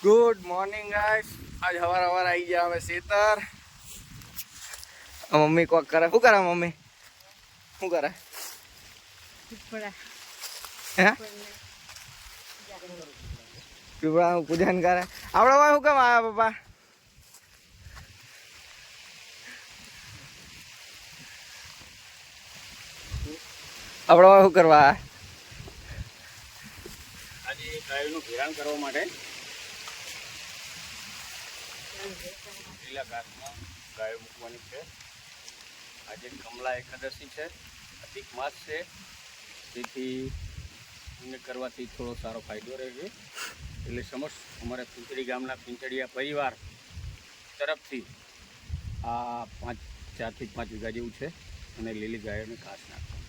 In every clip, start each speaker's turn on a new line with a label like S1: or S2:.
S1: Good morning guys. આજ હવાર આવી ગયા અમે ખેતર. મમ્મી કોક કરે. શું કરે મમ્મી? શું કરે? હે પીપળાનું પૂજન કરે. આપણા ભાઈ શું કેમ આવ્યા પપ્પા? આપણા ભાઈ શું કરવા
S2: આજે ગાયોનું ધિરાણ કરવા માટે લીલા ઘાસમાં ગાયો મૂકવાની છે. આજે કમલા એકાદશી છે, અધિક માસ છે, તેથી એને કરવાથી થોડો સારો ફાયદો રહેશે. એટલે સમસ્ત અમારા પીંછડી ગામના પીંછડિયા પરિવાર તરફથી આ 4 થી 5 વીઘા જેવું છે અને લીલી ગાયોને ઘાસ નાખવાનું.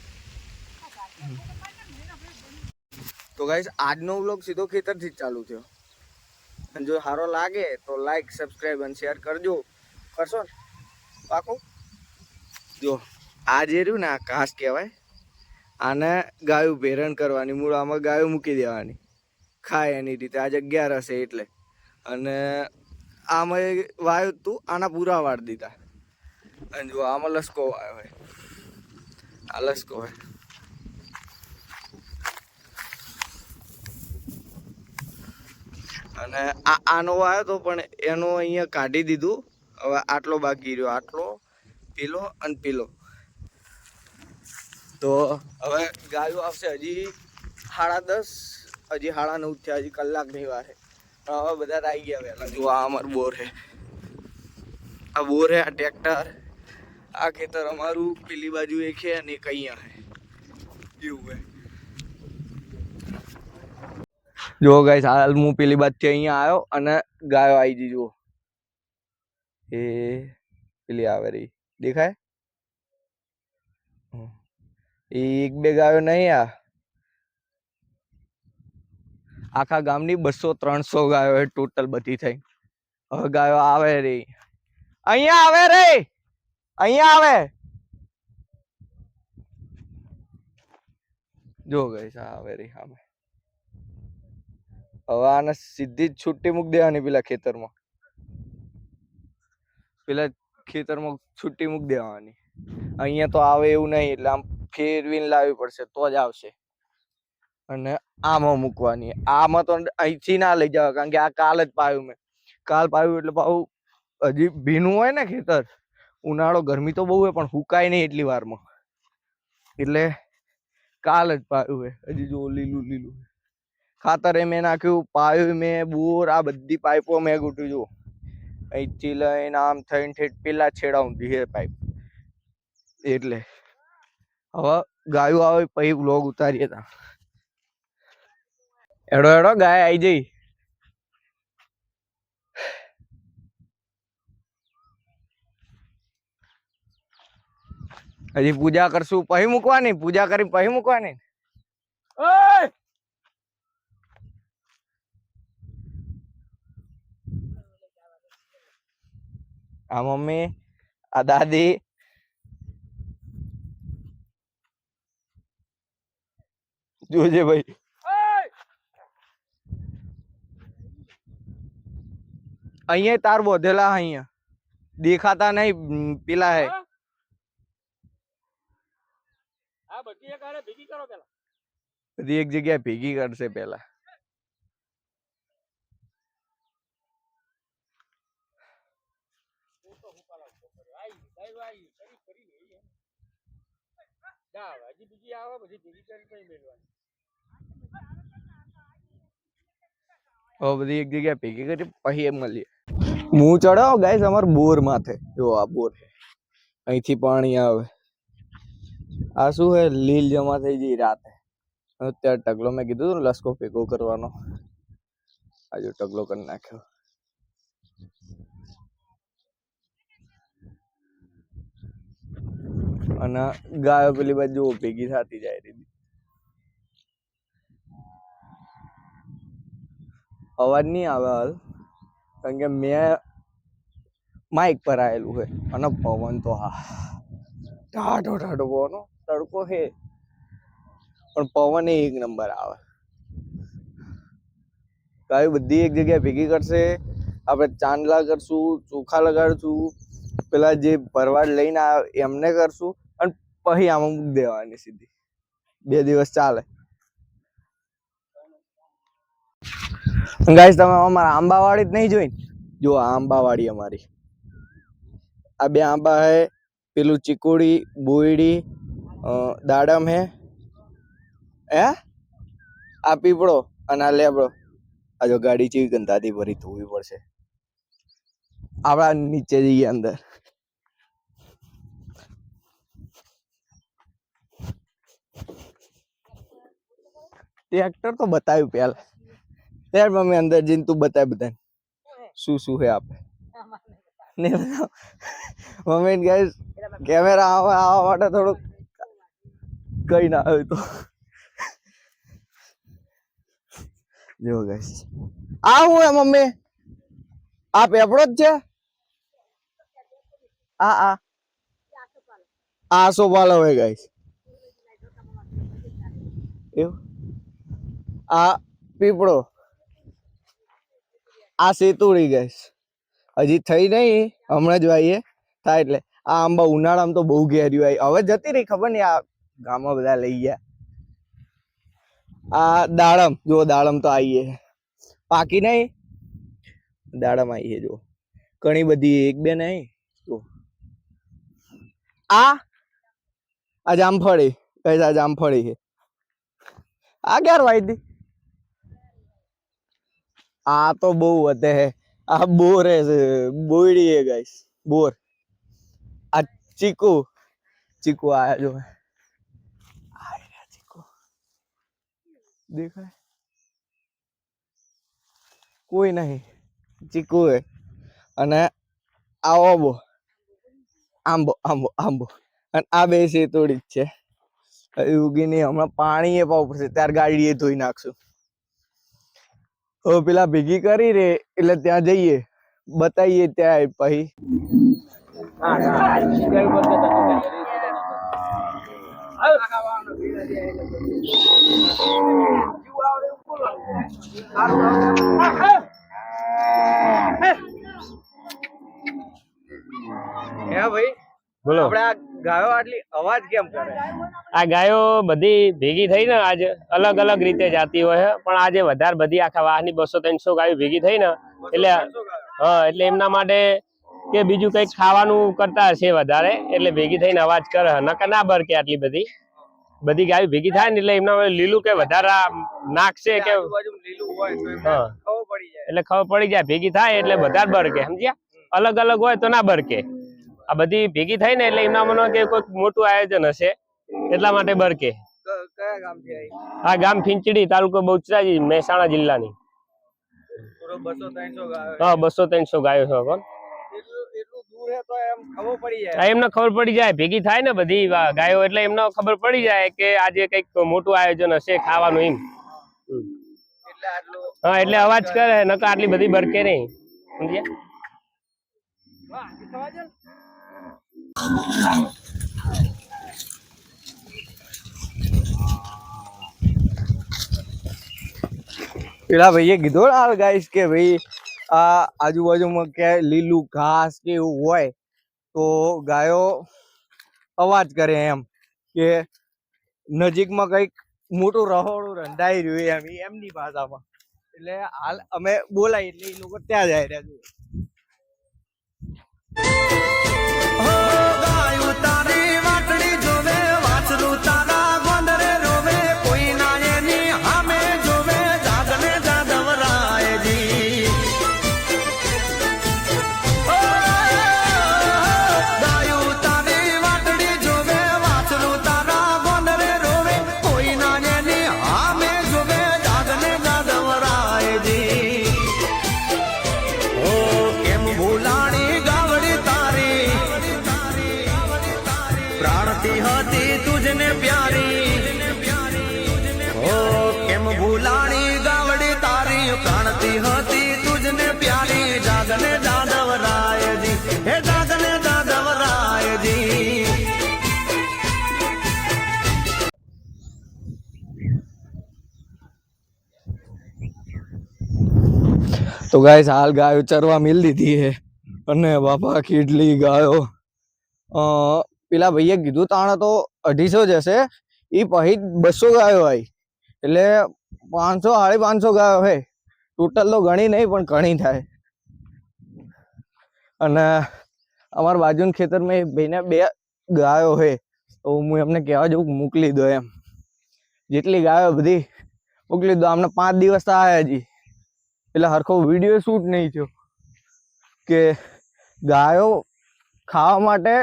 S1: તો ગાઈસ આજનો વ્લોગ સીધો ખેતરથી જ ચાલુ થયો. અને જો સારો લાગે તો લાઈક, સબસ્ક્રાઈબ અને શેર કરજો. કરશો ને પાકું? જો આ જે રહ્યું ને આ ઘાસ કહેવાય. આને ગાયું ભેરણ કરવાની, મૂળ આમાં ગાયું મૂકી દેવાની, ખાય એની રીતે. આ જગ્યા હશે એટલે. અને આમાં વાયું તું આના પૂરા વાળ દીધા. અને જો આમાં લસકો વાયો હોય, આ લસકો હોય. અને આનો વાયો તો પણ એનો અહીંયા કાઢી દીધું. હવે આટલો બાકી રહ્યો, આટલો, પેલો અને પેલો. તો હવે ગાયો આવશે હજી 10:30, હજી 9:30 થયા, હજી કલાક નહીં વાર છે. હવે બધા આવી ગયા વહેલા. જો આ અમારું બોર છે, આ બોર છે, આ ટ્રેક્ટર, આ ખેતર અમારું. પેલી બાજુ એક છે અને એક અહીંયા છે, એવું છે. જો ગાઈસ હાલ હું પેલી બાજુથી અહીંયા આવ્યો અને ગાયો આવી ગઈ. જુઓ એ પેલી આવે રહી, દેખાય? એક બે ગાયો નહીં, આખા ગામની 200-300 ગાયો ટોટલ બધી થઈ. હવે ગાયો આવે રે, અહીંયા આવે રે, અહીંયા આવે. જો ગાઈસ આવે રે સામે. હવે આને સીધી જ છૂટી મૂકી દેવાની પેલા ખેતરમાં. છૂટી મૂકી દેવાની. અહીંયા તો આવે એવું નહીં, એટલે આમ ફેરવીને લાવવી પડશે તો જ આવશે. અને આમાં મૂકવાની. આમાં તો અહીંથી ના લઈ જવા, કારણ કે આ કાલ જ પાયું મેં. કાલ પાયું એટલે પાછું હજી ભીનું હોય ને ખેતર. ઉનાળો ગરમી તો બહુ હોય પણ હુકાય નહીં એટલી વારમાં. એટલે કાલ જ પાયું હોય. હજી જો લીલું લીલું ખાતર મેં નાખ્યું, પાયું મેં, બોર, આ બધી પાઇપો મેં ગૂંટ્યું. જો અહીંથી લઈને આમ થઈને ઠેઠ પેલા છેડા ઊંધી છે પાઇપ. એટલે હવે ગાયું આવે પછી વ્લોગ ઉતારીએ. તા એડો એડો ગાય આવી જઈ. હજી પૂજા કરશું પછી મૂકવાની. પૂજા કરી પછી મૂકવાની. આ મમ્મી, આ દાદી, જોજે ભાઈ. અહીંયા તાર બોધેલા, અહીંયા દેખાતા નહીં, પેલા હે. બધી એક જગ્યાએ ભેગી કરશે પેલા. બધી એક જગ્યાએ ભેગી કરી પછી એમ મળીએ. હું ચડાવો ગાઈસ અમાર બોર માથે. જો આ બોર, અહીંથી પાણી આવે. આ શું હે, લીલ જમા થઈ ગઈ રાતે. અત્યારે ટગલો મેં કીધું ને લસકો ભેગો કરવાનો, આજે ટગલો કરી નાખ્યો. અને ગાયો પેલી બાજુ ભેગી થતી જાય રહી. અવાજ નહીં આવે હાલ, કારણ કે મેં માઇક પર આવેલું છે. અને પવન તો હા ટાઢો ટાઢો પવન, તડકો છે પણ પવન એક નંબર આવે. ગાયો બધી એક જગ્યાએ ભેગી કરશે, આપણે ચાંદલા કરશું, ચોખા લગાડશું, પેલા જે ભરવાડ લઈને આવે એમને કરશું અને પછી આમાં મૂકી દેવાની સીધી. 2 દિવસ ચાલે. ગાઈસ તમે અમારા આંબાવાડી જ નહીં જોઈ? જો આ આંબાવાડી અમારી, આ 2 આંબા હે, પેલું ચીકુડી, બોયડી, દાડમ હે, આ પીપળો અને આ લેબડો. આ જો ગાડી ચેવી ગંધાથી ભરી ધોવી પડશે. આપડા નીચે જઈએ અંદર. ટ્રેક્ટર તો બતાવ્યું પેલા. યાર મમ્મી અંદર જઈને તું બતાય બધાને શું શું હે આપણે. મમ્મી ગાઈસ કેમેરા આવવા માટે થોડુંક કઈ ના આવ્યું તો જો ગાઈસ આ હું હે મમ્મી, આ પેપડો જ છે. આ સોપાલો હોય ગાઈસ. એવું આ પીપળો, આ સેતુડી ગાઈસ. હજી થઈ નહીં, હમણાં જ વાઈએ થાય એટલે. આ આંબા ઉનાળામાં તો બહુ ઘેર્યું આવી, હવે જતી રહી ખબર નહીં, આ ગામમાં બધા લઈ ગયા. આ દાડમ જો, દાડમ તો આવીએ પાકી નહીં, દાડમ આવીએ જો ઘણી બધી, 1 2 નહીં જો. આ જામફળી કઈ, આ જામફળી છે. આ ક્યારે વાઈ દી? આ તો બહુ વધે હે. આ બોર હે, બોયડી હે ગાઈસ, બોર. આ ચીકુ, ચીકુ આયા જો, ચીકુ દેખાય? કોઈ નહીં, ચીકુ હે. અને આ ઓબો, આંબો આંબો આંબો. અને આ 2 સેતોડી જ છે. ઉગી નહીં, હમણાં પાણી એ પાવું પડશે, ત્યાર ગાડી એ ધોઈ નાખશું. હવે પેલા ભેગી કરી રે એટલે ત્યાં જઈએ, બતાવીએ ત્યાં પછી. ભાઈ
S3: બોલો,
S1: આપણે આ ગાયો આટલી અવાજ કેમ કરે?
S3: આ ગાયો બધી ભેગી થઈ ને આજે અલગ અલગ રીતે જાતી હોય છે, પણ આજે વધારે બધી આખા વાહની 200-300 ગાયો ભેગી થઈ ને એટલે એટલે એમના માટે કે બીજું કઈક ખાવાનું કરતા હશે વધારે, એટલે ભેગી થઈને અવાજ કરે. નકર ના બરકે આટલી બધી ગાયો ભેગી થાય ને એટલે એમના લીલું કે વધારે નાખશે કે એટલે ખબર પડી જાય. ભેગી થાય એટલે વધારે બરકે, સમજ્યા? અલગ અલગ હોય તો ના બરકે. આ બધી ભેગી થઈ ને એટલે એમના મને કે કોઈ મોટું આયોજન હશે એટલા માટે બરકે.
S1: કયા ગામથી આવી?
S3: આ ગામ ફીંચડી, તાલુકો બહુચરાજી, મહેસાણા જિલ્લાની.
S1: 200-300 ગાયો.
S3: હા 200-300 ગાયો છે. કોણ
S1: એટલું દૂર હે તો એમ ખબર પડી જાય.
S3: એમને ખબર પડી જાય, ભેગી થાય ને બધી ગાયો એટલે એમને ખબર પડી જાય કે આજે કઈક મોટું આયોજન હશે ખાવાનું એમ.
S1: એટલે આટલું
S3: હા એટલે અવાજ કરે, નકર આટલી બધી બરકે નહીં, સમજ્યા?
S1: પેલા ભાઈએ કીધું ને ગાઈસ કે ભાઈ આ આજુબાજુમાં ક્યાંય લીલું ઘાસ કે એવું હોય તો ગાયો અવાજ કરે એમ, કે નજીકમાં કઈક મોટું રહોડું રંધાઈ રહ્યું એમ, એમની ભાષામાં. એટલે હાલ અમે બોલાય એટલે એ લોકો ત્યાં જાય રહ્યા.
S4: ભૂલાણી ગાવડી તારી
S1: તો ગાઈસ હાલ ગાયો ચરવા મિલ દીધી હે અને બાપા કેટલી ગાયો પેલા ભાઈએ કીધું તાણે તો 250 જ હશે ઈ પછી 200 ગાયો આવી એટલે 500 550 ગાયો હે ટોટલ તો ઘણી નહીં પણ ઘણી થાય અને અમારા બાજુના ખેતરમાં ભાઈને 2 ગાયો હે તો હું એમને કહેવા જવું મોકલી દો એમ જેટલી ગાયો બધી મોકલી દો અમને 5 દિવસ તો આવ્યા હજી એટલે હરખો વિડીયો શૂટ નહીં થયો કે ગાયો ખાવા માટે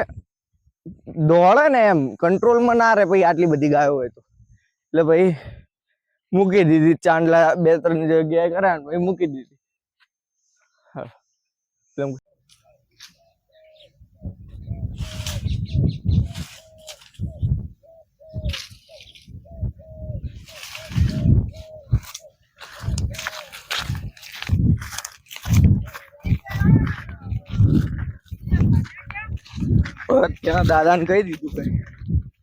S1: દોડે ને એમ કંટ્રોલમાં ના રહે પછી આટલી બધી ગાયો હોય તો એટલે ભાઈ મૂકી દીધી ચાંદલા 2-3 જગ્યાએ કર્યા ને ભાઈ મૂકી દીધી ત્યાં દાદાને કહી દીધું ભાઈ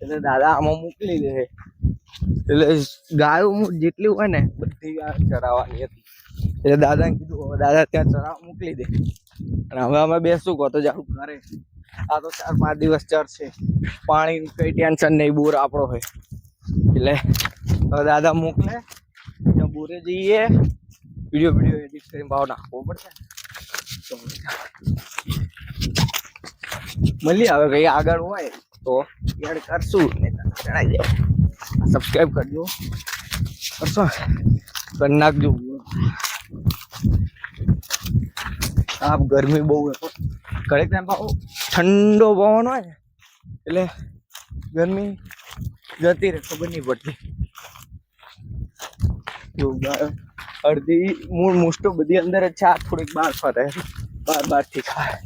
S1: એટલે દાદા આમાં મોકલી દે એટલે ગાયો જેટલી હોય ને બધી ગાયો ચરાવવાની હતી એટલે દાદાને કીધું હવે દાદા ત્યાં ચરાવવા મોકલી દે અને હવે અમે બેસું કહો તો જાવું ઘરે આ તો 4-5 દિવસ ચરશે પાણી કઈ ટેન્શન નહીં બોર આપણો હોય એટલે હવે દાદા મોકલે ત્યાં બોરે જઈએ વિડીયો એડિટ કરીને ભાવ નાખવો પડશે મળી આવે કઈ આગળ હોય તો એડ કરશું જણાવી દે સબસ્ક્રાઈબ કરજો કરશો કરી નાખજો આ ગરમી બહુ ઘડીક ટાઈમ ભાવ ઠંડો પવન હોય ને એટલે ગરમી જતી રહે ખબર નહીં પડતી અડધી મૂળ મોસ્ટો બધી અંદર જ છે આ થોડીક બહાર ફરે બહારથી ખાય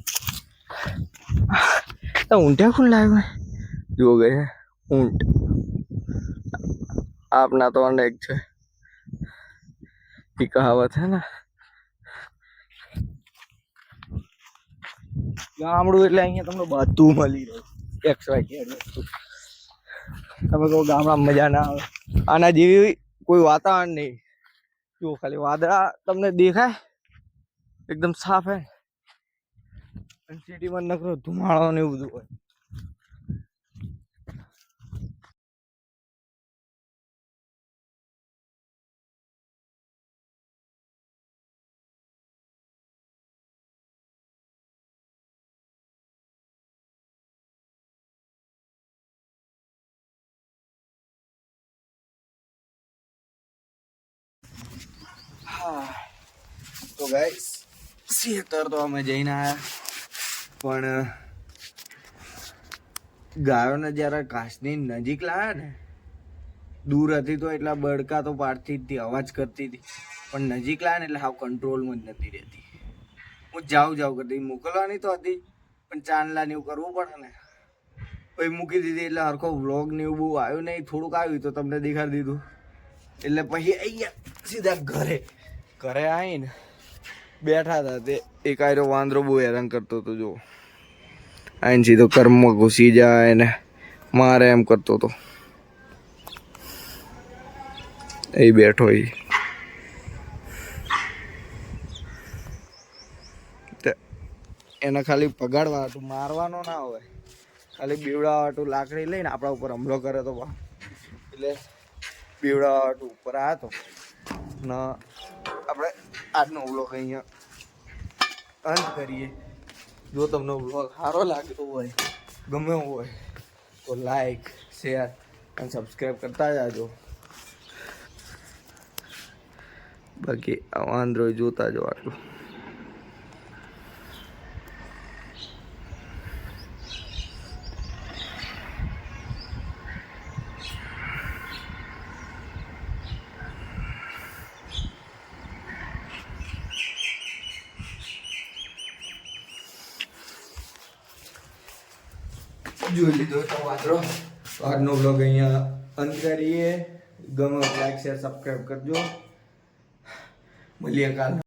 S1: તો ઊંટિયા કોણ લાવ્યો જો ગયે ઊંટ આપના તો અનેક છે એ કહાવત હે ને ગામડું એટલે અહીંયા તમને બધું મળી રહ્યું XYZ વસ્તુ તમે કહો ગામડામાં મજા ના આવે આના જેવી કોઈ વાતાવરણ નહીં જો ખાલી વાદળા તમને દેખાય એકદમ સાફ હે સિટીમાં નકરો ધુમાડો ને એવું બધું હોય તો ગાઈસ ખેતર તો અમે જઈને આવ્યા પણ ગાયોને જ્યારે ઘાસની નજીક લાવ્યા ને દૂર હતી તો એટલા બડકા તો પાડતી હતી અવાજ કરતી હતી પણ નજીક લાવ્યા ને એટલે હાવ કંટ્રોલમાં જ નથી રહેતી હું જાઉં કરતી મોકલવાની તો હતી પણ ચાંદલા ને એવું કરવું પડે ને પછી મૂકી દીધી એટલે હરખો વ્લોગ ને એવું બહુ આવ્યું નહીં થોડુંક આવ્યું તો તમને દેખાડી દીધું એટલે પછી અહીંયા સીધા ઘરે આવીને બેઠા હતા તે એક આયરો વાંદરો બહુ હેરાન કરતો હતો જો આઈને સીધો કર્મમાં ઘૂસી જાય ને મારે એમ કરતો હતો એ બેઠો એને ખાલી પગાડવા હતું મારવાનો ના હોય ખાલી બીવડાવા હતું લાકડી લઈને આપણા ઉપર હુમલો કરે તો એટલે બીવડાવા હતું ઉપર આ હતો ને આપણે આજનો વ્લોગ અહીંયા અંત કરીએ જો તમને વ્લોગ સારો લાગતો હોય ગમે હોય તો લાઈક શેર અને સબસ્ક્રાઈબ કરતા જાજો બાકી વાંદરો જોતા જો આટલું જોઈ લીધો તો વાંદરો આજનો બ્લોગ અહીંયા અંત કરીએ ગમે લાઈક શેર સબસ્ક્રાઈબ કરજો મળીએ કાલ